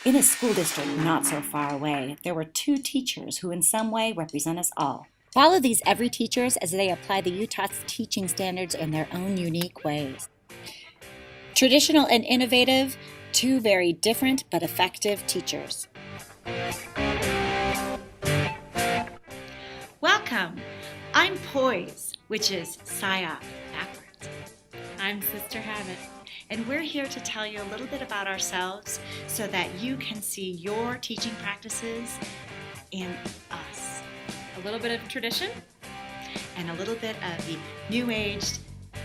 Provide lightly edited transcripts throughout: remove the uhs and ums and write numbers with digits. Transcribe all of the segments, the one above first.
In a school district not so far away, there were two teachers who in some way represent us all. Follow these every teachers as they apply the UTOT's teaching standards in their own unique ways. Traditional and innovative, two very different but effective teachers. Welcome! I'm POIS, which is SIOP backwards. I'm Sister Habit. And we're here to tell you a little bit about ourselves so that you can see your teaching practices in us. A little bit of tradition and a little bit of the new-aged,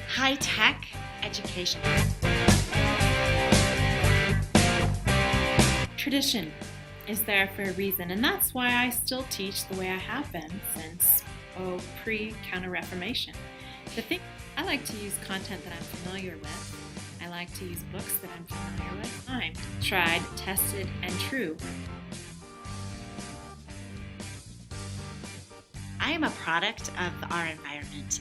high-tech education. Tradition is there for a reason, and that's why I still teach the way I have been since, pre-Counter-Reformation. I like to use content that I'm familiar with. I like to use books that I'm familiar with. I'm tried, tested, and true. I am a product of our environment.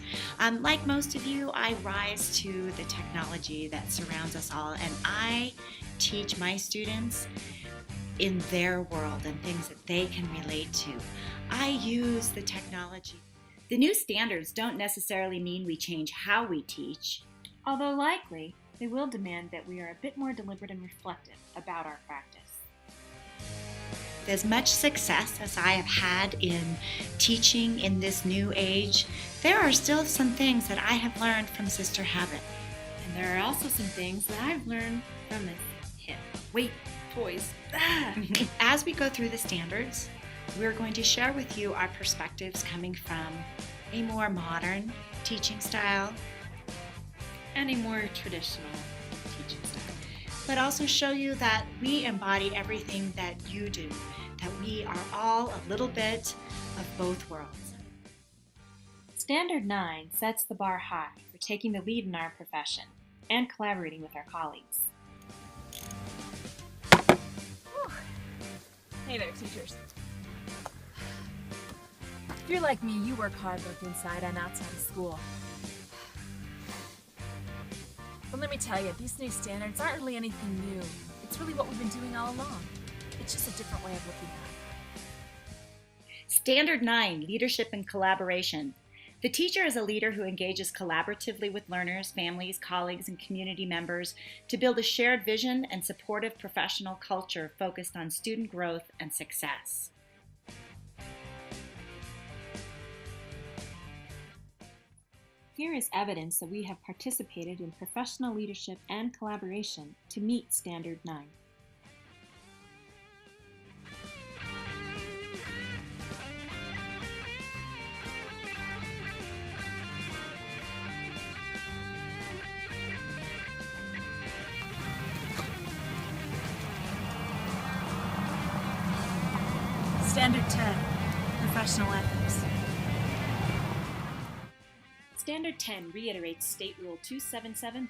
Like most of you, I rise to the technology that surrounds us all, and I teach my students in their world and things that they can relate to. I use the technology. The new standards don't necessarily mean we change how we teach, although likely they will demand that we are a bit more deliberate and reflective about our practice. As much success as I have had in teaching in this new age, there are still some things that I have learned from Sister Habit. And there are also some things that I've learned from this hip. Wait, toys. As we go through the standards, we're going to share with you our perspectives coming from a more modern teaching style and a more traditional teaching style. But also show you that we embody everything that you do, that we are all a little bit of both worlds. Standard 9 sets the bar high for taking the lead in our profession and collaborating with our colleagues. Hey there, teachers. If you're like me, you work hard both inside and outside of school. But let me tell you, these new standards aren't really anything new. It's really what we've been doing all along. It's just a different way of looking at it. Standard 9, leadership and collaboration. The teacher is a leader who engages collaboratively with learners, families, colleagues, and community members to build a shared vision and supportive professional culture focused on student growth and success. Here is evidence that we have participated in professional leadership and collaboration to meet Standard 9. Standard 10, professional ethics. Standard 10 reiterates State Rule 277-515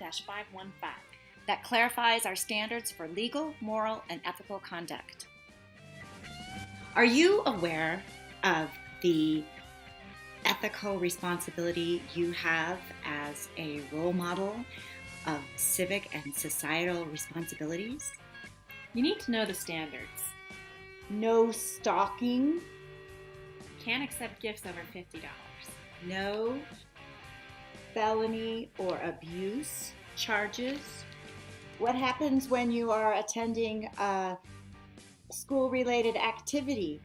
that clarifies our standards for legal, moral, and ethical conduct. Are you aware of the ethical responsibility you have as a role model of civic and societal responsibilities? You need to know the standards. No stalking. Can't accept gifts over $50. No felony or abuse charges. What happens when you are attending a school-related activity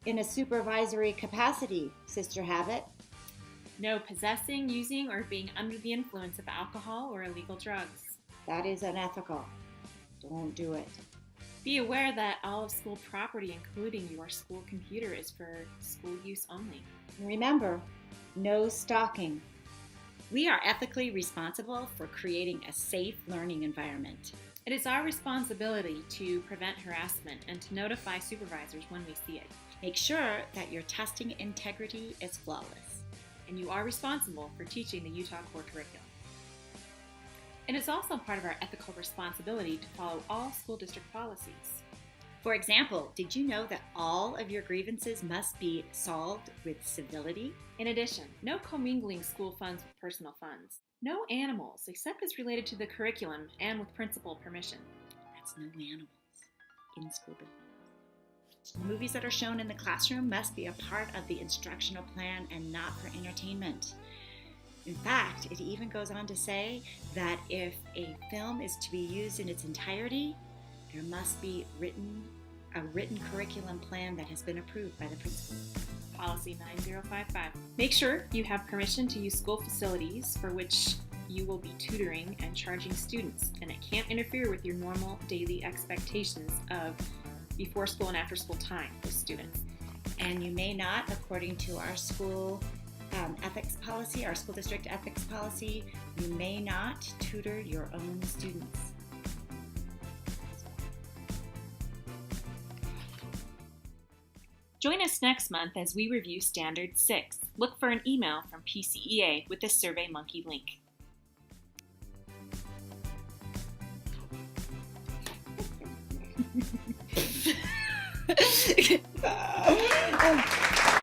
in a supervisory capacity, Sister Habit? No possessing, using, or being under the influence of alcohol or illegal drugs. That is unethical. Don't do it. Be aware that all of school property, including your school computer, is for school use only. Remember, no stalking. We are ethically responsible for creating a safe learning environment. It is our responsibility to prevent harassment and to notify supervisors when we see it. Make sure that your testing integrity is flawless. And you are responsible for teaching the Utah core curriculum. It is also part of our ethical responsibility to follow all school district policies. For example, did you know that all of your grievances must be solved with civility? In addition, no commingling school funds with personal funds. No animals, except as related to the curriculum and with principal permission. That's no animals. in-school business. Movies that are shown in the classroom must be a part of the instructional plan and not for entertainment. In fact, it even goes on to say that if a film is to be used in its entirety, there must be a written curriculum plan that has been approved by the principal. Policy 9055. Make sure you have permission to use school facilities for which you will be tutoring and charging students, and it can't interfere with your normal daily expectations of before school and after school time with students. And you may not, according to our school ethics policy, our school district ethics policy, you may not tutor your own students. Join us next month as we review Standard 6. Look for an email from PCEA with the SurveyMonkey link.